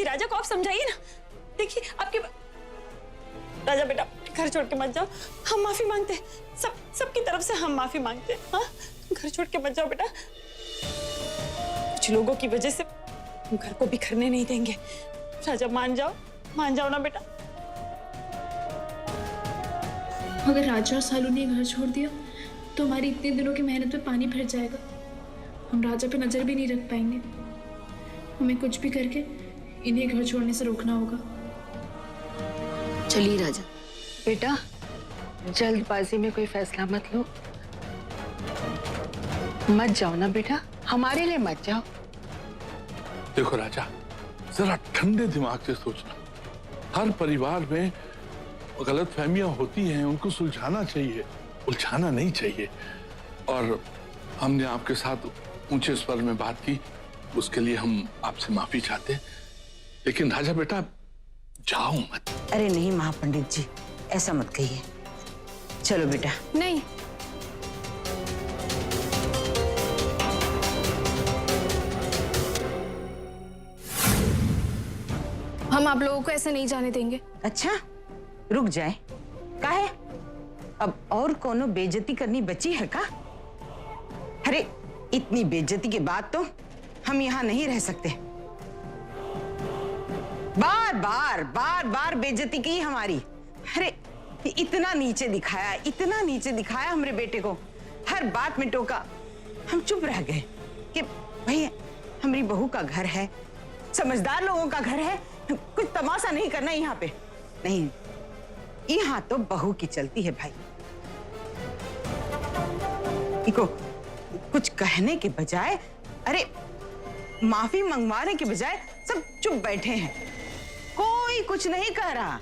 देखिए राजा को आप समझाइए ना। देखिए आपके राजा बेटा घर छोड़ के मत जाओ, हम माफी मांगते हैं, सबकी तरफ से हम माफी मांगते हैं। हाँ घर छोड़ के मत जाओ बेटा, कुछ लोगों की वजह से हम घर को बिखरने नहीं देंगे। राजा मान जाओ ना बेटा। अगर राजा और सालू ने घर छोड़ दिया तो हमारी इतने दिनों की मेहनत में पानी फिर जाएगा। हम राजा पे नजर भी नहीं रख पाएंगे। हमें कुछ भी करके इन्हें घर छोड़ने से रोकना होगा। चलिए राजा। बेटा जल्दबाजी में कोई फैसला मत लो, मत जाओ ना बेटा, हमारे लिए मत जाओ। देखो राजा, जरा ठंडे दिमाग से सोचना। हर परिवार में गलतफहमियां होती हैं, उनको सुलझाना चाहिए, उलझाना नहीं चाहिए। और हमने आपके साथ ऊंचे स्वर में बात की, उसके लिए हम आपसे माफी चाहते हैं। लेकिन राजा बेटा जाओ मत। अरे नहीं महापंडित जी, ऐसा मत कहिए। चलो बेटा। नहीं, हम आप लोगों को ऐसे नहीं जाने देंगे। अच्छा रुक जाए, काहे? अब और कोनो बेइज्जती करनी बची है का? अरे इतनी बेइज्जती के बाद तो हम यहाँ नहीं रह सकते। बार बार बेइज्जती की हमारी। अरे इतना नीचे दिखाया हमारे बेटे को, हर बात में टोका। हम चुप रह गए कि भाई हमारी बहू का घर है, समझदार लोगों का घर है, कुछ तमाशा नहीं करना यहाँ पे। नहीं, यहाँ तो बहू की चलती है भाई। इको कुछ कहने के बजाय, अरे माफी मंगवाने के बजाय सब चुप बैठे हैं, कोई कुछ नहीं कह रहा।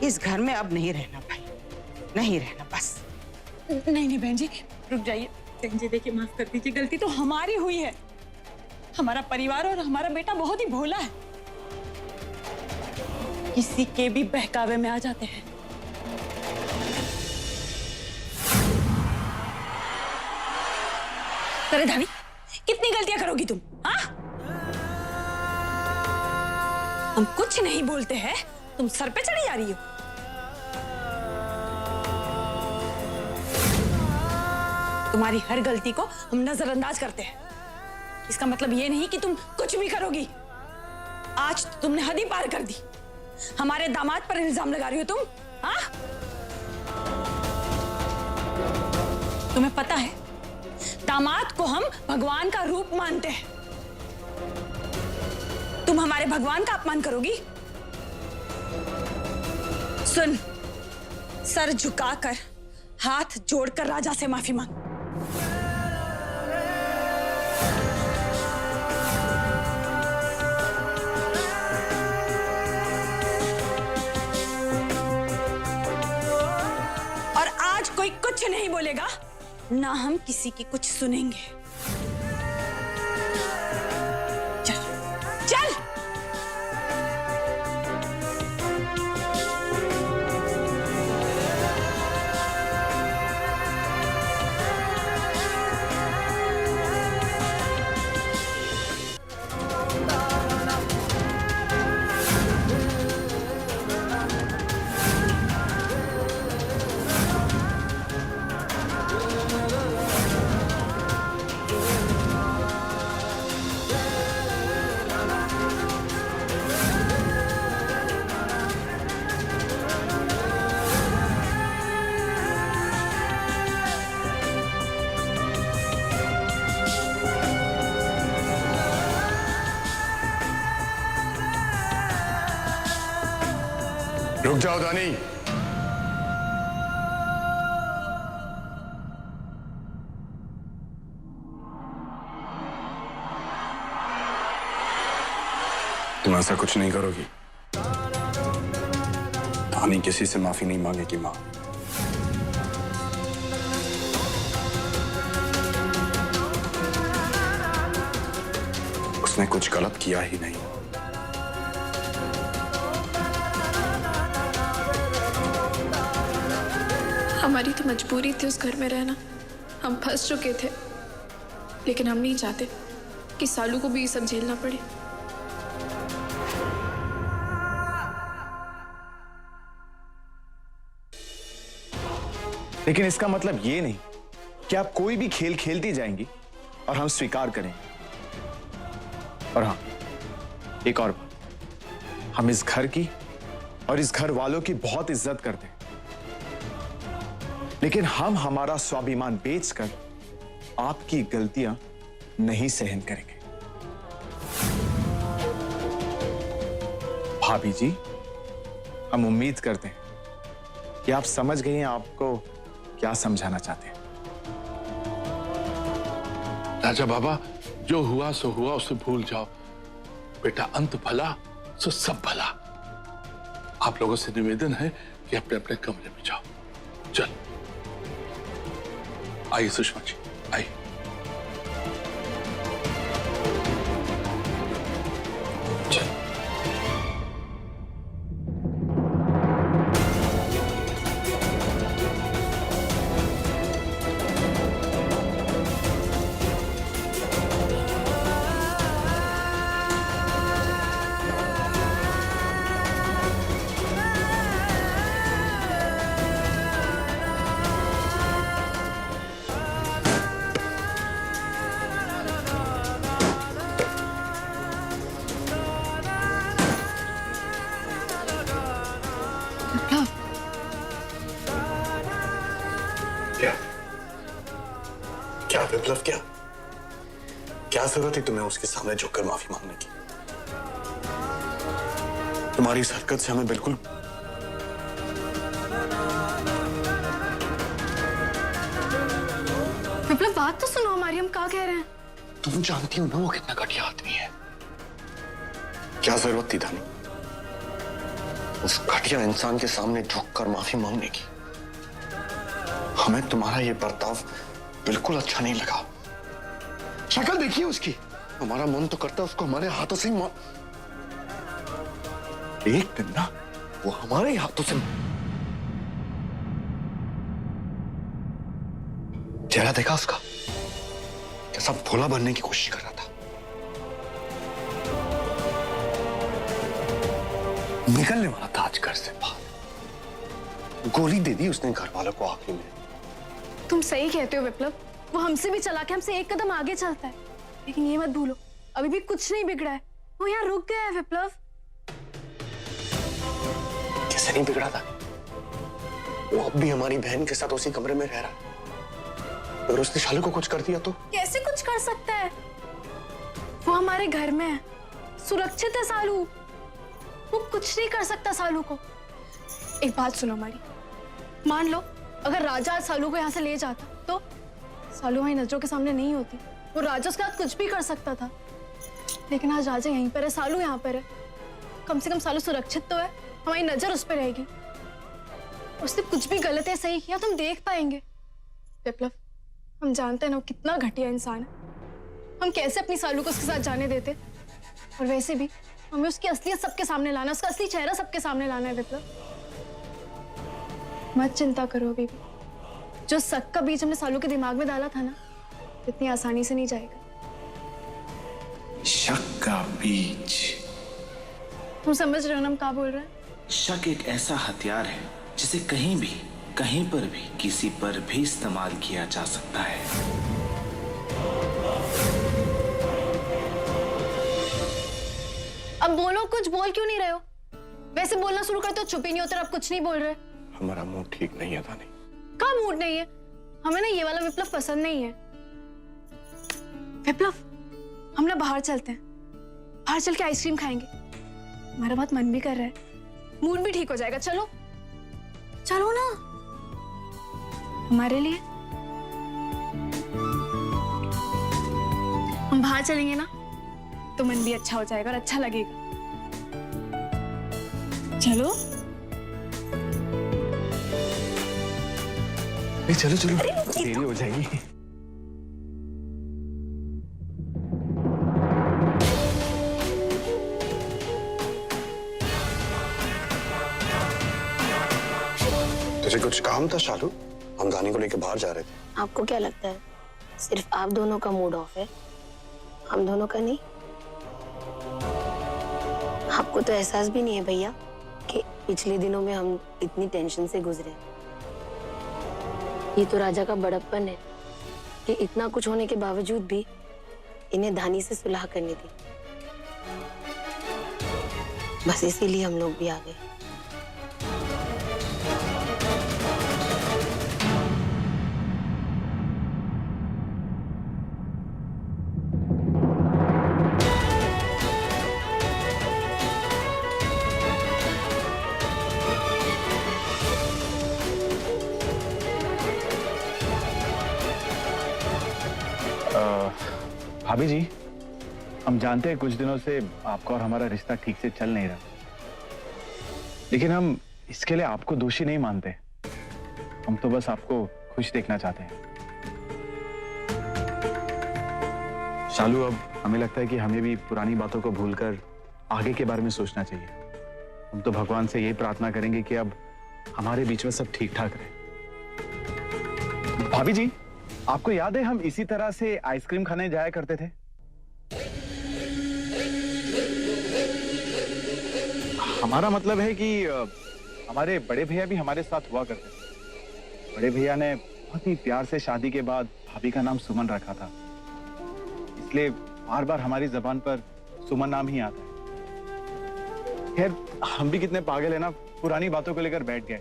इस घर में अब नहीं रहना भाई, नहीं रहना बस। नहीं बहन जी रुक जाइए। बहन जी देखिए माफ कर दीजिए, गलती तो हमारी हुई है। हमारा परिवार और हमारा बेटा बहुत ही भोला है, किसी के भी बहकावे में आ जाते हैं। अरे धानी कितनी गलतियां करोगी तुम? हाँ हम कुछ नहीं बोलते हैं, तुम सर पे चढ़ी जा रही हो। तुम्हारी हर गलती को हम नजरअंदाज करते हैं, इसका मतलब ये नहीं कि तुम कुछ भी करोगी। आज तो तुमने हद ही पार कर दी, हमारे दामाद पर इल्जाम लगा रही हो तुम। हाँ तुम्हें पता है दामाद को हम भगवान का रूप मानते हैं, तुम हमारे भगवान का अपमान करोगी? सुन, सर झुकाकर हाथ जोड़कर राजा से माफी मांग। और आज कोई कुछ नहीं बोलेगा, ना हम किसी की कुछ सुनेंगे। चल चल। रुक जाओ दानी। तुम ऐसा कुछ नहीं करोगी। दानी किसी से माफी नहीं मांगेगी मां। उसने कुछ गलत किया ही नहीं। हमारी तो मजबूरी थी उस घर में रहना, हम फंस चुके थे, लेकिन हम नहीं चाहते कि सालू को भी ये सब झेलना पड़े। लेकिन इसका मतलब ये नहीं कि आप कोई भी खेल खेलती जाएंगी और हम स्वीकार करेंगे। और हाँ, एक और बात, हम इस घर की और इस घर वालों की बहुत इज्जत करते हैं, लेकिन हम हमारा स्वाभिमान बेचकर आपकी गलतियां नहीं सहन करेंगे। भाभी जी, हम उम्मीद करते हैं कि आप समझ गई हैं आपको क्या समझाना चाहते हैं। राजा बाबा, जो हुआ सो हुआ, उसे भूल जाओ। बेटा, अंत भला सो सब भला। आप लोगों से निवेदन है कि अपने अपने कमरे में जाओ। चल आइए सुषमा जी, आइए। चल। क्या क्या विप्लव, क्या क्या जरूरत है तुम्हें उसके सामने झुककर माफी मांगने की? तुम्हारी इस हरकत से हमें बिल्कुल विप्लव, बात तो सुनो हमारी, हम क्या कह रहे हैं? तुम जानती हो ना वो कितना घटिया आदमी है। क्या जरूरत थी धनी उस घटिया इंसान के सामने झुककर माफी मांगने की? हमें तुम्हारा ये बर्ताव बिल्कुल अच्छा नहीं लगा। शक्ल देखिए उसकी, हमारा मन तो करता है उसको हमारे हाथों से एक दिन ना वो हमारे हाथों से। चेहरा देखा उसका, कैसा भोला बनने की कोशिश कर रहा था। निकलने वाला था आज घर से बाहर, गोली दे दी उसने घर वालों को आखिरी में। तुम सही कहते हो विप्लव, वो हमसे भी चला के हमसे एक कदम आगे चलता है, लेकिन ये मत भूलो अभी भी कुछ नहीं बिगड़ा है, वो यहाँ रुक गया है। विप्लव, कैसे नहीं बिगड़ा था? वो अब भी हमारी बहन के साथ उसी कमरे में रह रहा है। अगर उसने शालू को कुछ कर दिया तो? कैसे कुछ कर सकता है? वो हमारे घर में है, सुरक्षित है सालू, वो कुछ नहीं कर सकता सालू को। एक बात सुनो हमारी, मान लो अगर राजा सालू को यहाँ से ले जाता तो सालू हमारी नजरों के सामने नहीं होती, वो राजा उसके साथ कुछ भी कर सकता था। लेकिन आज राजा यहीं पर है, सालू यहाँ पर है, कम से कम सालू सुरक्षित तो है, हमारी नजर उस पर रहेगी। उसने कुछ भी गलत या सही किया तुम देख पाएंगे। विप्लव, हम जानते हैं ना वो कितना घटिया इंसान है, हम कैसे अपनी सालू को उसके साथ जाने देते? और वैसे भी हमें उसकी असलियत सबके सामने लाना, उसका असली चेहरा सबके सामने लाना है। विप्लव, मत चिंता करो अभी भी, जो शक का बीज हमने सालू के दिमाग में डाला था ना, इतनी आसानी से नहीं जाएगा। शक का बीज? तुम समझ रहे हो ना हम क्या बोल रहे हैं? शक एक ऐसा हथियार है जिसे कहीं भी, कहीं पर भी, किसी पर भी इस्तेमाल किया जा सकता है। अब बोलो, कुछ बोल क्यों नहीं रहे हो? वैसे बोलना शुरू करते हो चुप ही नहीं होते, अब कुछ नहीं बोल रहे। हमारा मूड ठीक नहीं है धानी। क्या मूड नहीं है? हमें ना ये वाला विप्लव पसंद नहीं है। विप्लव, हम ना बाहर चलते हैं, बाहर चल के आइसक्रीम खाएंगे, हमारा बहुत मन भी कर रहा है, मूड भी ठीक हो जाएगा। चलो चलो ना, हमारे लिए। हम बाहर चलेंगे ना तो मन भी अच्छा हो जाएगा और अच्छा लगेगा। चलो चलो चलो, देरी हो जाएगी। तुझे कुछ काम था शालू? हम गाने को लेकर बाहर जा रहे थे। आपको क्या लगता है सिर्फ आप दोनों का मूड ऑफ है, हम दोनों का नहीं? आपको तो एहसास भी नहीं है भैया कि पिछले दिनों में हम इतनी टेंशन से गुजरे। ये तो राजा का बड़प्पन है कि इतना कुछ होने के बावजूद भी इन्हें धानी से सुलह करनी थी। बस इसीलिए हम लोग भी आ गए। भाभी जी, हम जानते हैं कुछ दिनों से आपका और हमारा रिश्ता ठीक से चल नहीं रहा, लेकिन हम इसके लिए आपको दोषी नहीं मानते। हम तो बस आपको खुश देखना चाहते हैं। शालू, अब हमें लगता है कि हमें भी पुरानी बातों को भूलकर आगे के बारे में सोचना चाहिए। हम तो भगवान से यही प्रार्थना करेंगे कि अब हमारे बीच में सब ठीक ठाक रहे। भाभी जी, आपको याद है हम इसी तरह से आइसक्रीम खाने जाया करते थे? हमारा मतलब है कि हमारे बड़े भैया भी हमारे साथ हुआ करते थे। बड़े भैया ने बहुत ही प्यार से शादी के बाद भाभी का नाम सुमन रखा था, इसलिए बार बार हमारी जबान पर सुमन नाम ही आता है। खैर, हम भी कितने पागल है ना, पुरानी बातों को लेकर बैठ गए।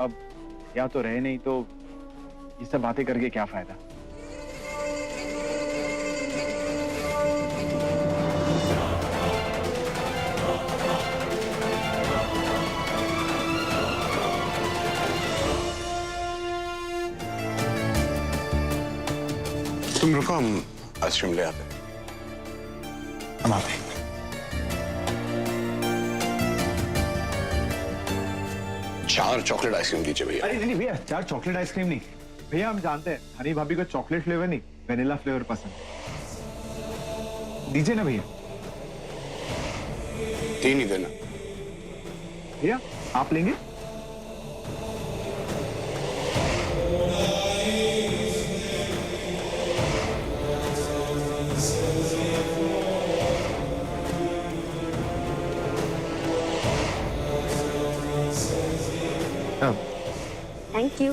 अब या तो रहे नहीं, तो ये सब बातें करके क्या फायदा। तुम रुको, हम आइसक्रीम ले आते हैं। हम आते हैं। 4 चॉकलेट आइसक्रीम दीजिए भैया। अरे नहीं भैया, 4 चॉकलेट आइसक्रीम नहीं भैया। हम जानते हैं हनी भाभी को चॉकलेट फ्लेवर नहीं, वेनिला फ्लेवर पसंद है। दीजिए ना भैया। 3 ही देना। भैया, आप लेंगे? Thank you.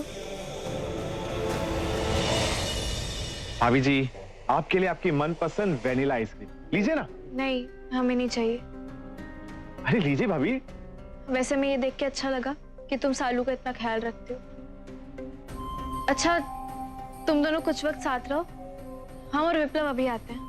भाभी जी, आपके लिए आपकी मनपसंद वेनिला आइसक्रीम लीजिए ना। नहीं, हमें नहीं चाहिए। अरे लीजिए भाभी। वैसे मैं ये देख के अच्छा लगा कि तुम सालू का इतना ख्याल रखते हो। अच्छा, तुम दोनों कुछ वक्त साथ रहो, हम और विप्लव अभी आते हैं।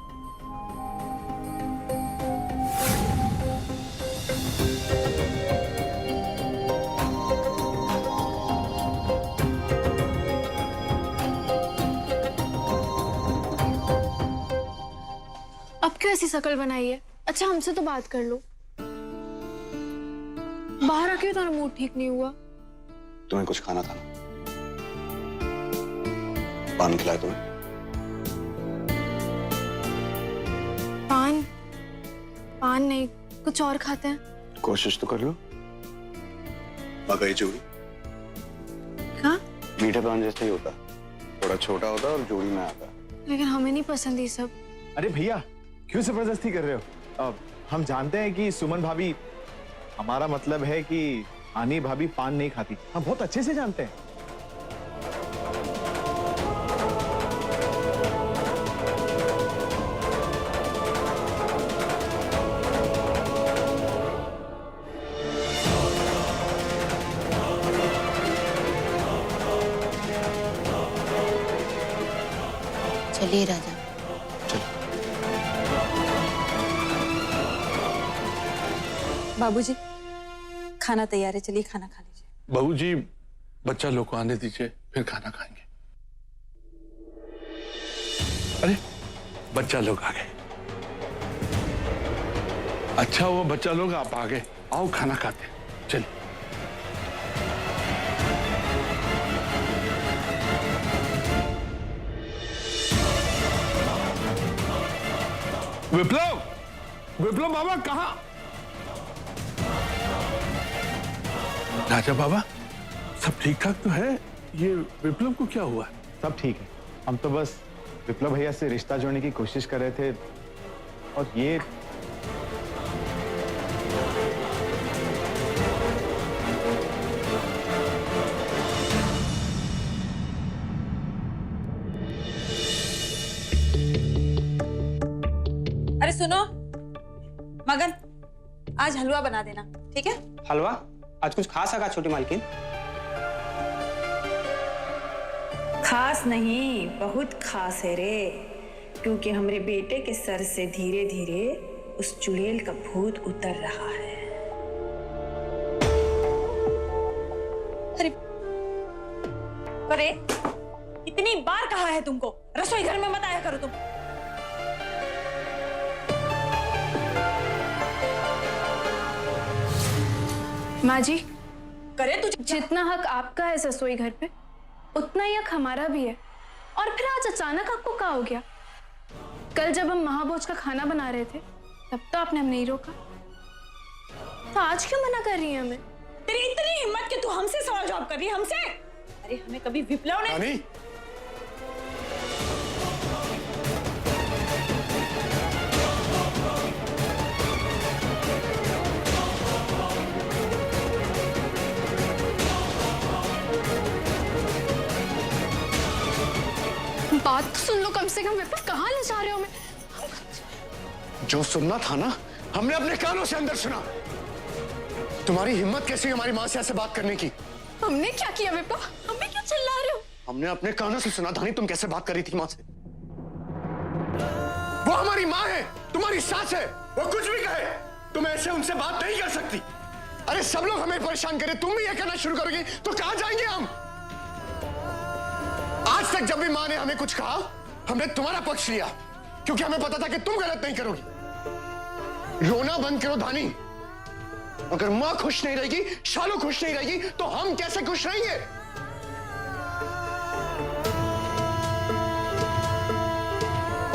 अब क्यों ऐसी शक्ल बनाई है? अच्छा, हमसे तो बात कर लो। बाहर आके तुम्हारा मूड ठीक नहीं हुआ। तुम्हें कुछ खाना था ना? पान खिलाए तुम्हें? पान? पान नहीं, कुछ और खाते हैं। कोशिश तो कर लो। मकई जोड़ी। हाँ? मीठे पान जैसा ही होता, थोड़ा छोटा होता और जोड़ी में आता। लेकिन हमें नहीं पसंद ये सब। अरे भैया, क्यों जबरदस्ती कर रहे हो? हम जानते हैं कि सुमन भाभी, हमारा मतलब है कि आनी भाभी पान नहीं खाती। हम बहुत अच्छे से जानते हैं। चलिए राजा। बाबूजी, खाना तैयार है, चलिए खाना खा लीजिए। बहू जी, बच्चा लोग को आने दीजिए, फिर खाना खाएंगे। अरे, बच्चा लोग आ गए। अच्छा हुआ बच्चा लोग आप आ गए। आओ खाना खाते हैं, चलिए। विप्लव, विप्लव बाबा कहाँ? राजा बाबा, सब ठीक ठाक तो है? ये विप्लव को क्या हुआ? सब ठीक है। हम तो बस विप्लव भैया से रिश्ता जोड़ने की कोशिश कर रहे थे, और ये अरे सुनो मगन, आज हलवा बना देना, ठीक है? हलवा? आज कुछ खास है का छोटी मालकिन? खास नहीं, बहुत खास है रे, क्योंकि हमरे बेटे के सर से धीरे धीरे उस चुड़ैल का भूत उतर रहा है। अरे कितनी बार कहा है तुमको रसोई घर में मत आया करो तुम। माँ जी, करे तू जितना हक आपका है रसोई घर पे, उतना ही हक हमारा भी है। और फिर आज अचानक आपको क्या हो गया? कल जब हम महाभोज का खाना बना रहे थे तब तो आपने हमें नहीं रोका, तो आज क्यों मना कर रही है हमें? तेरी इतनी हिम्मत कि तू हमसे सवाल जवाब कर रही है हमसे? अरे हमें कभी विप्लव ने रानी, बात तो सुन लो कम से कम। विप्लव, कहाँ ले जा रहे हो हमें? जो सुनना था ना हमने अपने कानों से अंदर सुना। तुम्हारी हिम्मत कैसी हमारी माँ से ऐसे बात करने की? हमने क्या किया विप्लव? हमें क्यों चिल्ला रहे हो? हमने अपने कानों से सुना धानी, तुम कैसे बात कर रही थी माँ से। वो हमारी माँ है, तुम्हारी सास है, वो कुछ भी कहे तुम ऐसे उनसे बात नहीं कर सकती। अरे सब लोग हमें परेशान करें, तुम भी ये करना शुरू करोगी तो कहां जाएंगे हम? आज तक जब भी माँ ने हमें कुछ कहा हमने तुम्हारा पक्ष लिया, क्योंकि हमें पता था कि तुम गलत नहीं करोगी। रोना बंद करो धानी। अगर माँ खुश नहीं रहेगी, शालू खुश नहीं रहेगी, तो हम कैसे खुश रहेंगे?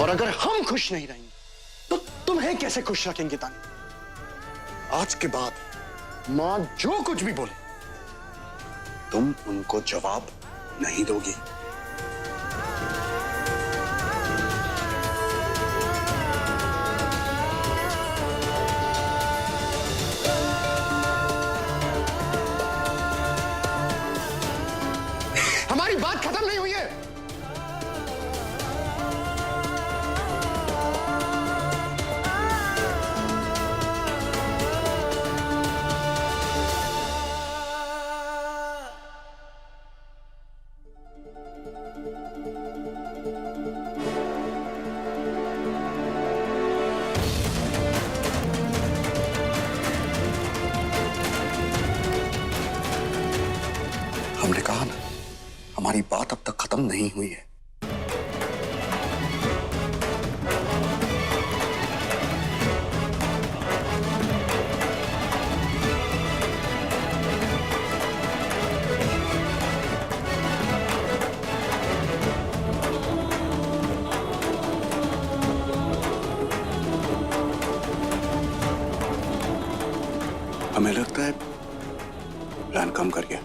और अगर हम खुश नहीं रहेंगे तो तुम्हें कैसे खुश रखेंगे तानी? आज के बाद माँ जो कुछ भी बोले तुम उनको जवाब नहीं दोगी। हमारी बात खत्म नहीं हुई है। हमने कहा ना हमारी बात अब तक खत्म नहीं हुई है। हमें लगता है प्लान काम कर गया।